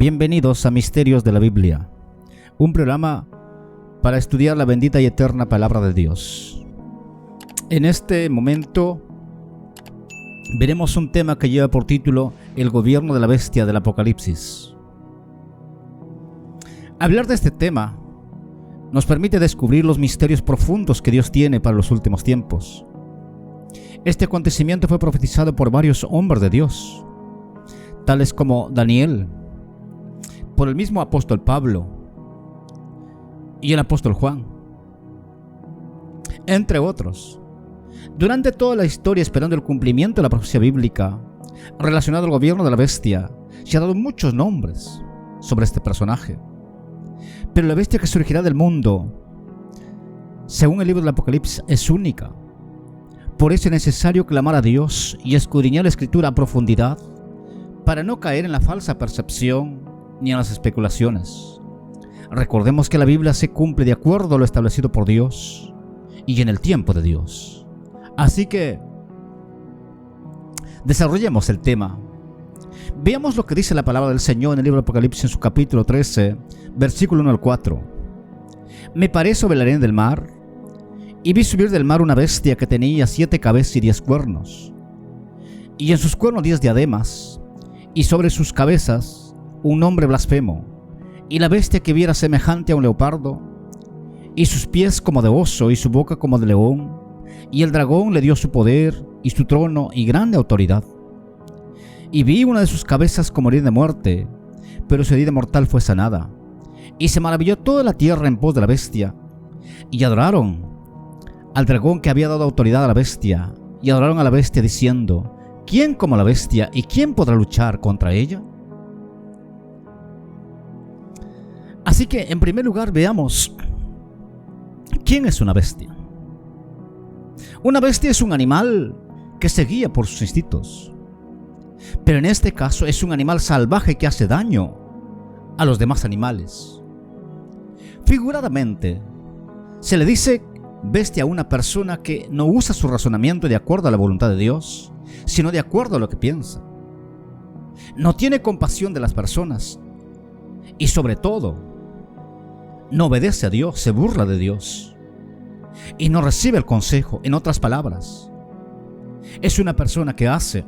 Bienvenidos a Misterios de la Biblia, un programa para estudiar la bendita y eterna palabra de Dios. En este momento veremos un tema que lleva por título El gobierno de la bestia del Apocalipsis. Hablar de este tema nos permite descubrir los misterios profundos que Dios tiene para los últimos tiempos. Este acontecimiento fue profetizado por varios hombres de Dios, tales como Daniel, por el mismo apóstol Pablo y el apóstol Juan, entre otros. Durante toda la historia, esperando el cumplimiento de la profecía bíblica relacionada al gobierno de la bestia, se han dado muchos nombres sobre este personaje. Pero la bestia que surgirá del mundo, según el libro del Apocalipsis, es única. Por eso es necesario clamar a Dios y escudriñar la Escritura a profundidad para no caer en la falsa percepción ni en las especulaciones. Recordemos que la Biblia se cumple de acuerdo a lo establecido por Dios y en el tiempo de Dios. Así que desarrollemos el tema. Veamos lo que dice la palabra del Señor en el libro de Apocalipsis en su capítulo 13, versículo 1 al 4. Me paré sobre la arena del mar y vi subir del mar una bestia que tenía 7 cabezas y 10 cuernos, y en sus cuernos 10 diademas, y sobre sus cabezas un nombre blasfemo. Y la bestia que viera semejante a un leopardo, y sus pies como de oso, y su boca como de león, y el dragón le dio su poder, y su trono, y grande autoridad. Y vi una de sus cabezas como herida de muerte, pero su herida mortal fue sanada. Y se maravilló toda la tierra en pos de la bestia, y adoraron al dragón que había dado autoridad a la bestia, y adoraron a la bestia diciendo: ¿quién como la bestia, y quién podrá luchar contra ella? Así que, en primer lugar, veamos ¿quién es una bestia? Una bestia es un animal que se guía por sus instintos, pero en este caso es un animal salvaje que hace daño a los demás animales. Figuradamente, se le dice bestia a una persona que no usa su razonamiento de acuerdo a la voluntad de Dios, sino de acuerdo a lo que piensa. No tiene compasión de las personas y, sobre todo, no obedece a Dios, se burla de Dios y no recibe el consejo. En otras palabras, es una persona que hace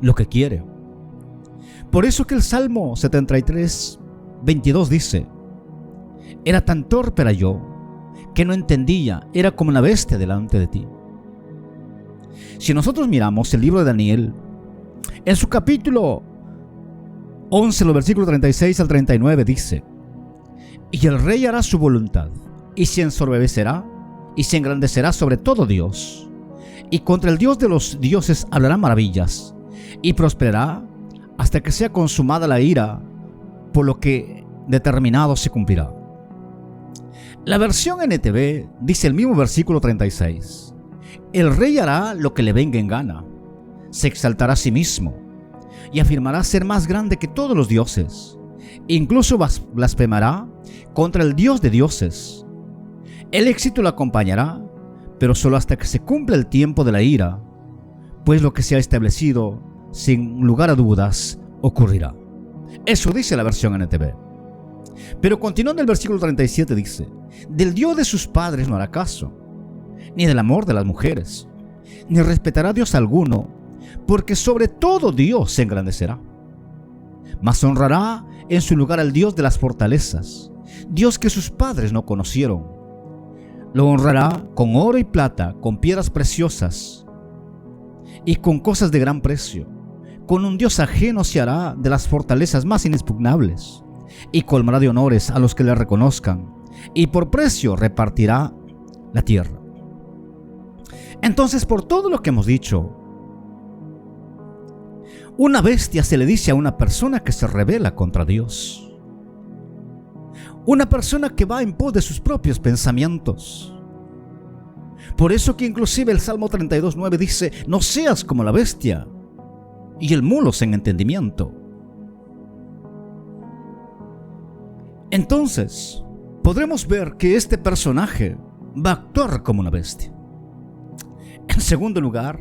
lo que quiere. Por eso que el Salmo 73, 22 dice: era tan torpe era yo, que no entendía, era como una bestia delante de ti. Si nosotros miramos el libro de Daniel, en su capítulo 11, los versículos 36 al 39 dice: y el rey hará su voluntad, y se ensorbecerá, y se engrandecerá sobre todo Dios, y contra el Dios de los dioses hablará maravillas, y prosperará hasta que sea consumada la ira, por lo que determinado se cumplirá. La versión NTV dice el mismo versículo 36: el rey hará lo que le venga en gana, se exaltará a sí mismo, y afirmará ser más grande que todos los dioses, incluso blasfemará contra el Dios de dioses. El éxito lo acompañará, pero solo hasta que se cumpla el tiempo de la ira, pues lo que se ha establecido, sin lugar a dudas, ocurrirá. Eso dice la versión NTV. Pero continuando el versículo 37 dice: del Dios de sus padres no hará caso, ni del amor de las mujeres, ni respetará a Dios alguno, porque sobre todo Dios se engrandecerá. Mas honrará en su lugar al Dios de las fortalezas, Dios que sus padres no conocieron. Lo honrará con oro y plata, con piedras preciosas y con cosas de gran precio. Con un Dios ajeno se hará de las fortalezas más inexpugnables, y colmará de honores a los que le reconozcan, y por precio repartirá la tierra. Entonces, por todo lo que hemos dicho, una bestia se le dice a una persona que se rebela contra Dios. Una persona que va en pos de sus propios pensamientos. Por eso que inclusive el Salmo 32:9 dice: no seas como la bestia y el mulo sin entendimiento. Entonces, podremos ver que este personaje va a actuar como una bestia. En segundo lugar,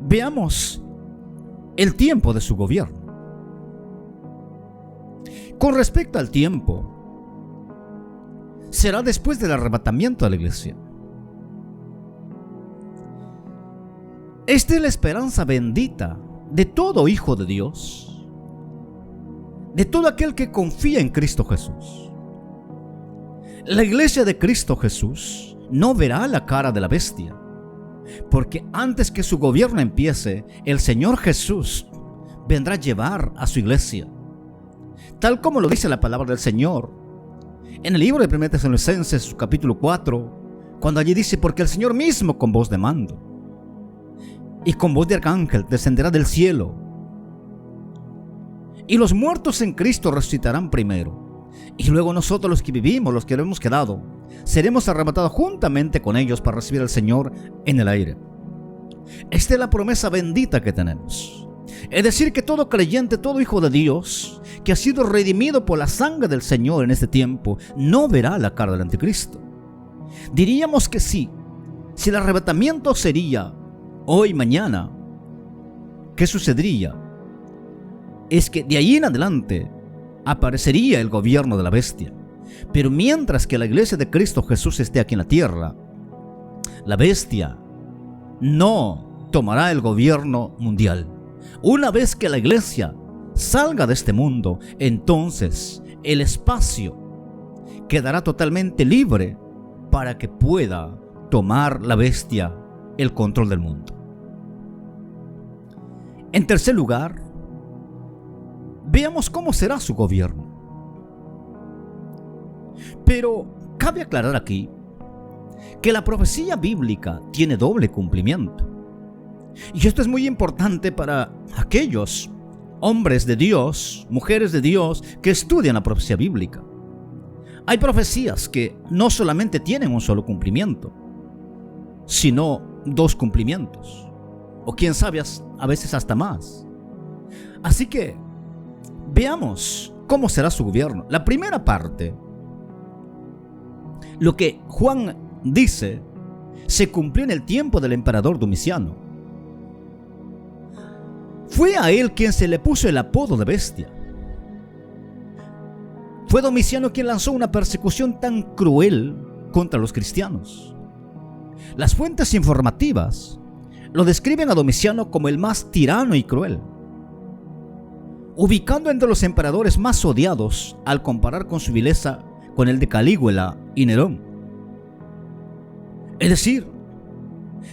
veamos el tiempo de su gobierno. Con respecto al tiempo, será después del arrebatamiento de la iglesia. Esta es la esperanza bendita de todo hijo de Dios, de todo aquel que confía en Cristo Jesús. La iglesia de Cristo Jesús no verá la cara de la bestia, porque antes que su gobierno empiece, el Señor Jesús vendrá a llevar a su iglesia, tal como lo dice la palabra del Señor en el libro de 1 Tesalonicenses, su capítulo 4, cuando allí dice: porque el Señor mismo con voz de mando y con voz de arcángel descenderá del cielo, y los muertos en Cristo resucitarán primero, y luego nosotros, los que vivimos, los que hemos quedado, seremos arrebatados juntamente con ellos para recibir al Señor en el aire. Esta es la promesa bendita que tenemos. Es decir, que todo creyente, todo hijo de Dios que ha sido redimido por la sangre del Señor en este tiempo, no verá la cara del anticristo. Diríamos que sí, si el arrebatamiento sería hoy, mañana, ¿qué sucedería? Es que de ahí en adelante aparecería el gobierno de la bestia. Pero mientras que la iglesia de Cristo Jesús esté aquí en la tierra, la bestia no tomará el gobierno mundial. Una vez que la iglesia salga de este mundo, entonces el espacio quedará totalmente libre para que pueda tomar la bestia el control del mundo. En tercer lugar, veamos cómo será su gobierno. Pero cabe aclarar aquí que la profecía bíblica tiene doble cumplimiento. Y esto es muy importante para aquellos hombres de Dios, mujeres de Dios que estudian la profecía bíblica. Hay profecías que no solamente tienen un solo cumplimiento, sino dos cumplimientos, o quién sabe, a veces hasta más. Así que veamos cómo será su gobierno. La primera parte, lo que Juan dice, se cumplió en el tiempo del emperador Domiciano. Fue a él quien se le puso el apodo de bestia. Fue Domiciano quien lanzó una persecución tan cruel contra los cristianos. Las fuentes informativas lo describen a Domiciano como el más tirano y cruel, ubicando entre los emperadores más odiados al comparar con su vileza con el de Calígula y Nerón. Es decir,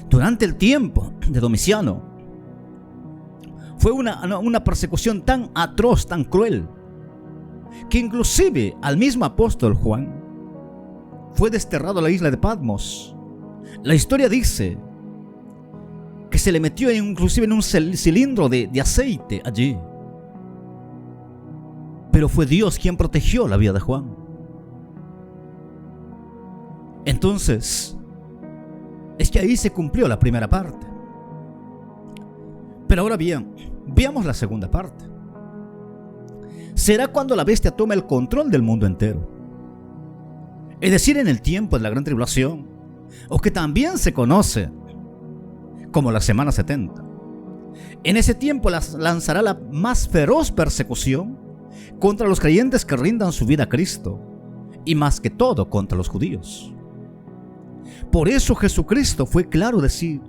durante el tiempo de Domiciano fue una persecución tan atroz, tan cruel, que inclusive al mismo apóstol Juan fue desterrado a la isla de Patmos. La historia dice que se le metió inclusive en un cilindro de aceite allí. Pero fue Dios quien protegió la vida de Juan. Entonces, es que ahí se cumplió la primera parte. Pero ahora bien, veamos la segunda parte. Será cuando la bestia tome el control del mundo entero. Es decir, en el tiempo de la gran tribulación, o que también se conoce como la semana 70. En ese tiempo lanzará la más feroz persecución contra los creyentes que rindan su vida a Cristo, y más que todo contra los judíos. Por eso Jesucristo fue claro decir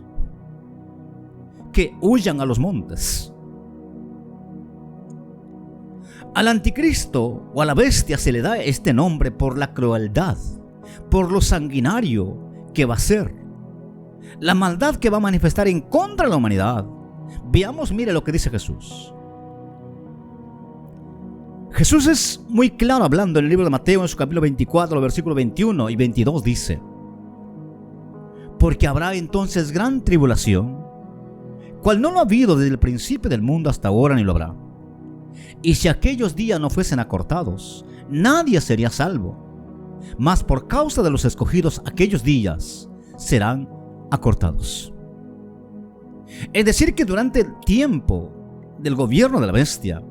que huyan a los montes. Al anticristo o a la bestia se le da este nombre por la crueldad, por lo sanguinario que va a ser, la maldad que va a manifestar en contra de la humanidad. Veamos, mire lo que dice Jesús. Jesús es muy claro hablando en el libro de Mateo, en su capítulo 24, versículos 21 y 22, dice: porque habrá entonces gran tribulación, cual no lo ha habido desde el principio del mundo hasta ahora, ni lo habrá. Y si aquellos días no fuesen acortados, nadie sería salvo. Mas por causa de los escogidos, aquellos días serán acortados. Es decir, que durante el tiempo del gobierno de la bestia,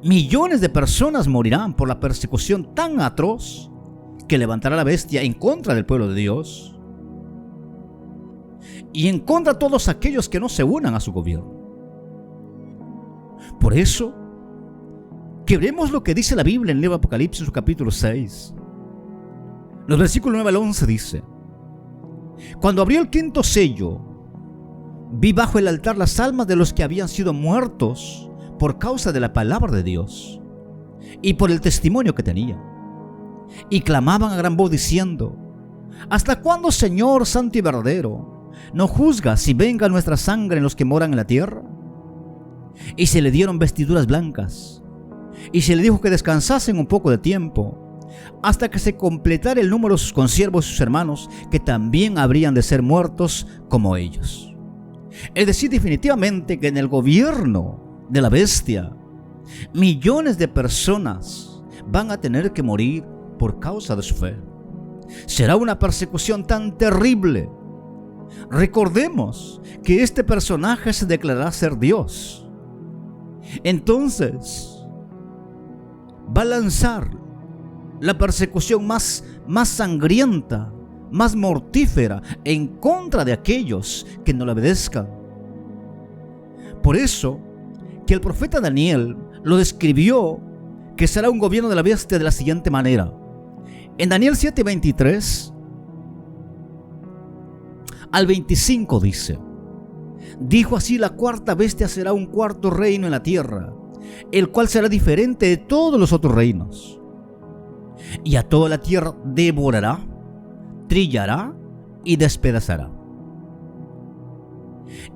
millones de personas morirán por la persecución tan atroz que levantará la bestia en contra del pueblo de Dios y en contra de todos aquellos que no se unan a su gobierno. Por eso, que vemos lo que dice la Biblia en el libro de Apocalipsis, su capítulo 6. Los versículos 9 al 11 dice: cuando abrió el quinto sello, vi bajo el altar las almas de los que habían sido muertos por causa de la palabra de Dios y por el testimonio que tenían. Y clamaban a gran voz diciendo: ¿hasta cuándo, Señor santo y verdadero, no juzgas si venga nuestra sangre en los que moran en la tierra? Y se le dieron vestiduras blancas, y se le dijo que descansasen un poco de tiempo, hasta que se completara el número de sus consiervos y sus hermanos, que también habrían de ser muertos como ellos. Es decir, definitivamente que en el gobierno de la bestia, millones de personas van a tener que morir por causa de su fe. Será una persecución tan terrible. Recordemos que este personaje se declarará ser Dios. Entonces, va a lanzar la persecución más sangrienta, más mortífera en contra de aquellos que no le obedezcan. Por eso que el profeta Daniel lo describió que será un gobierno de la bestia de la siguiente manera. En Daniel 7:23 al 25 dice: dijo así: la cuarta bestia será un cuarto reino en la tierra, el cual será diferente de todos los otros reinos. Y a toda la tierra devorará, trillará y despedazará.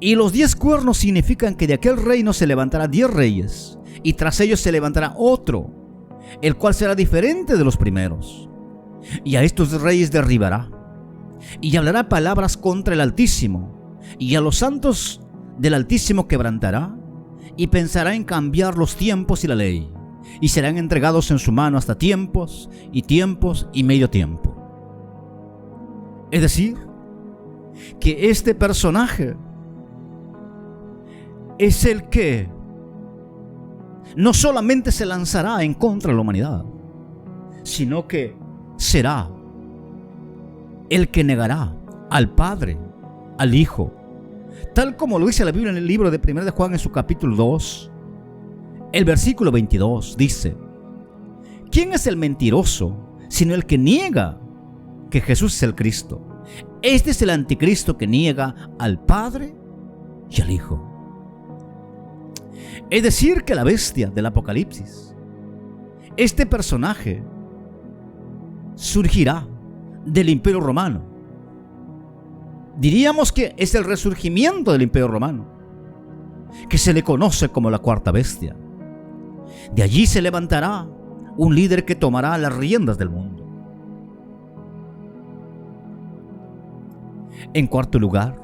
Y los 10 cuernos significan que de aquel reino se levantará 10 reyes, y tras ellos se levantará otro, el cual será diferente de los primeros. Y a estos reyes derribará, y hablará palabras contra el Altísimo, y a los santos del Altísimo quebrantará, y pensará en cambiar los tiempos y la ley, y serán entregados en su mano hasta tiempos y medio tiempo. Es decir, que este personaje es el que no solamente se lanzará en contra de la humanidad, sino que será el que negará al Padre, al Hijo, tal como lo dice la Biblia en el libro de 1 de Juan en su capítulo 2. El versículo 22 dice: ¿quién es el mentiroso sino el que niega que Jesús es el Cristo? Este es el anticristo que niega al Padre y al Hijo. Es decir, que la bestia del Apocalipsis, este personaje, surgirá del Imperio Romano. Diríamos que es el resurgimiento del Imperio Romano, que se le conoce como la cuarta bestia. De allí se levantará un líder que tomará las riendas del mundo. En cuarto lugar,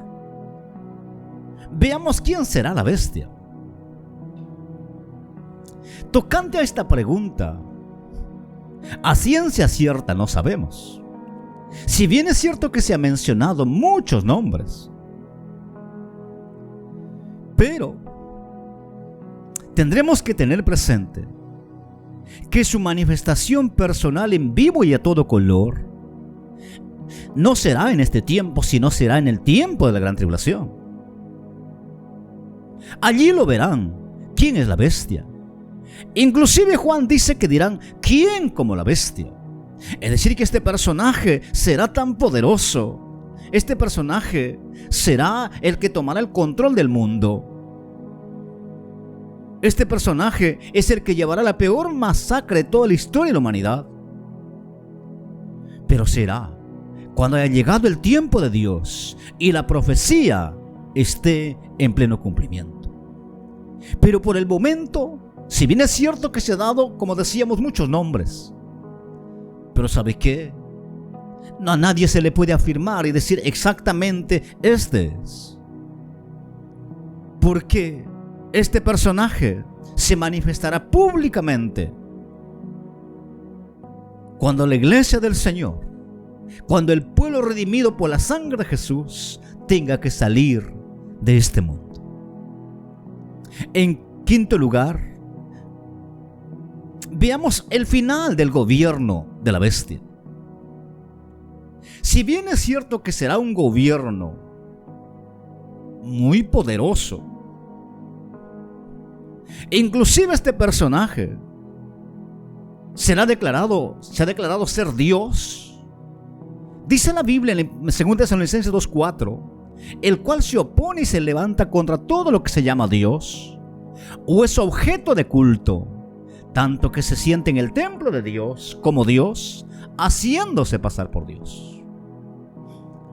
veamos quién será la bestia. Tocante a esta pregunta, a ciencia cierta no sabemos. Si bien es cierto que se han mencionado muchos nombres, pero tendremos que tener presente que su manifestación personal en vivo y a todo color no será en este tiempo, sino será en el tiempo de la gran tribulación. Allí lo verán quién es la bestia. Inclusive Juan dice que dirán: ¿quién como la bestia? Es decir, que este personaje será tan poderoso. Este personaje será el que tomará el control del mundo. Este personaje es el que llevará la peor masacre de toda la historia de la humanidad. Pero será cuando haya llegado el tiempo de Dios y la profecía esté en pleno cumplimiento. Pero por el momento, si bien es cierto que se ha dado, como decíamos, muchos nombres, pero ¿sabe qué? No, a nadie se le puede afirmar y decir exactamente este es. Porque este personaje se manifestará públicamente cuando la iglesia del Señor, cuando el pueblo redimido por la sangre de Jesús tenga que salir de este mundo. En quinto lugar, veamos el final del gobierno de la bestia. Si bien es cierto que será un gobierno muy poderoso, inclusive este personaje se ha declarado ser Dios. Dice la Biblia en 2 Tesalonicenses 2:4, el cual se opone y se levanta contra todo lo que se llama Dios o es objeto de culto, tanto que se siente en el templo de Dios como Dios, haciéndose pasar por Dios.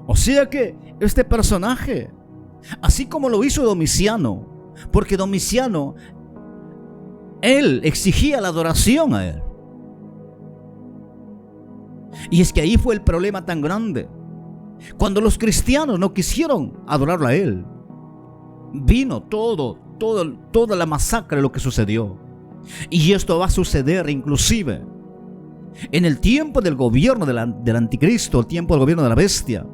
O sea que este personaje, así como lo hizo Domiciano, porque Domiciano, él exigía la adoración a él. Y es que ahí fue el problema tan grande. Cuando los cristianos no quisieron adorarlo a él, vino toda la masacre de lo que sucedió. Y esto va a suceder inclusive en el tiempo del gobierno del anticristo, el tiempo del gobierno de la bestia,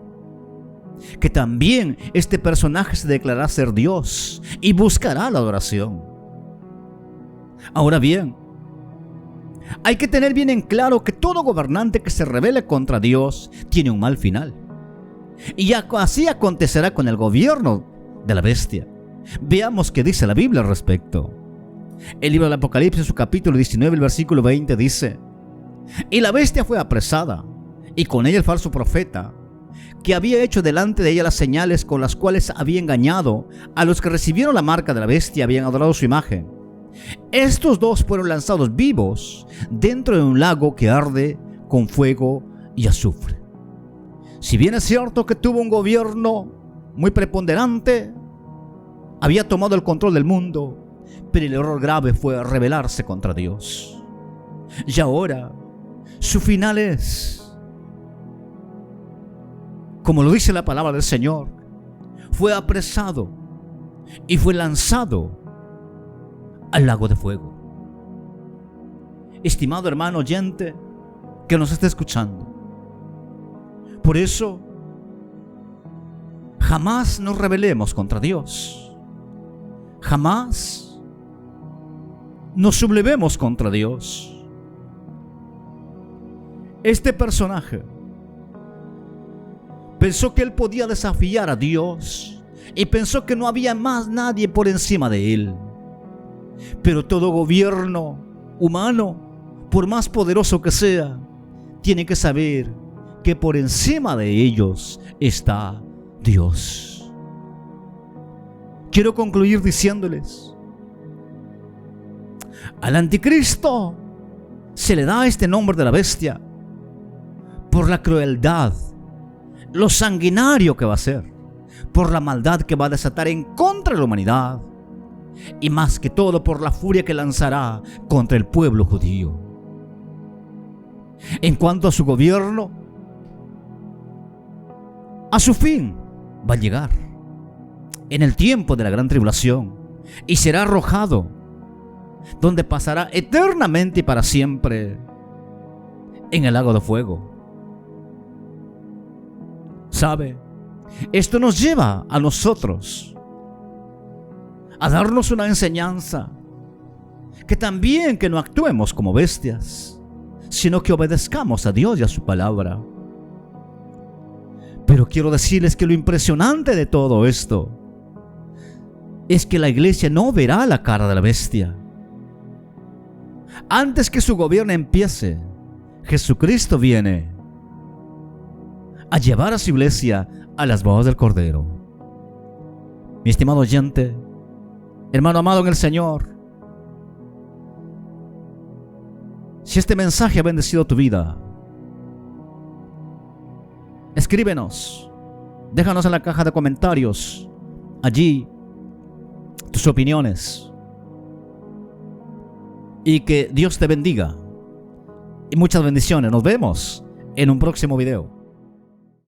que también este personaje se declarará ser Dios y buscará la adoración. Ahora bien, hay que tener bien en claro que todo gobernante que se rebele contra Dios tiene un mal final. Y así acontecerá con el gobierno de la bestia. Veamos qué dice la Biblia al respecto. El libro del Apocalipsis, su capítulo 19, el versículo 20 dice: y la bestia fue apresada, y con ella el falso profeta, que había hecho delante de ella las señales con las cuales había engañado a los que recibieron la marca de la bestia y habían adorado su imagen. Estos dos fueron lanzados vivos dentro de un lago que arde con fuego y azufre. Si bien es cierto que tuvo un gobierno muy preponderante, había tomado el control del mundo, pero el error grave fue rebelarse contra Dios. Y ahora, su final es, como lo dice la palabra del Señor, fue apresado y fue lanzado al lago de fuego. Estimado hermano oyente que nos está escuchando, por eso jamás nos rebelemos contra Dios. Jamás nos sublevemos contra Dios. Este personaje pensó que él podía desafiar a Dios y pensó que no había más nadie por encima de él. Pero todo gobierno humano, por más poderoso que sea, tiene que saber que por encima de ellos está Dios. Quiero concluir diciéndoles: al anticristo se le da este nombre de la bestia por la crueldad, lo sanguinario que va a ser, por la maldad que va a desatar en contra de la humanidad, y más que todo por la furia que lanzará contra el pueblo judío. En cuanto a su gobierno, a su fin va a llegar en el tiempo de la gran tribulación y será arrojado, donde pasará eternamente y para siempre en el lago de fuego. ¿Sabe? Esto nos lleva a nosotros a darnos una enseñanza, que también que no actuemos como bestias, sino que obedezcamos a Dios y a su palabra. Pero quiero decirles que lo impresionante de todo esto es que la iglesia no verá la cara de la bestia. Antes que su gobierno empiece, Jesucristo viene a llevar a su iglesia a las bodas del Cordero. Mi estimado oyente, hermano amado en el Señor, si este mensaje ha bendecido tu vida, escríbenos, déjanos en la caja de comentarios allí tus opiniones, y que Dios te bendiga y muchas bendiciones. Nos vemos en un próximo video.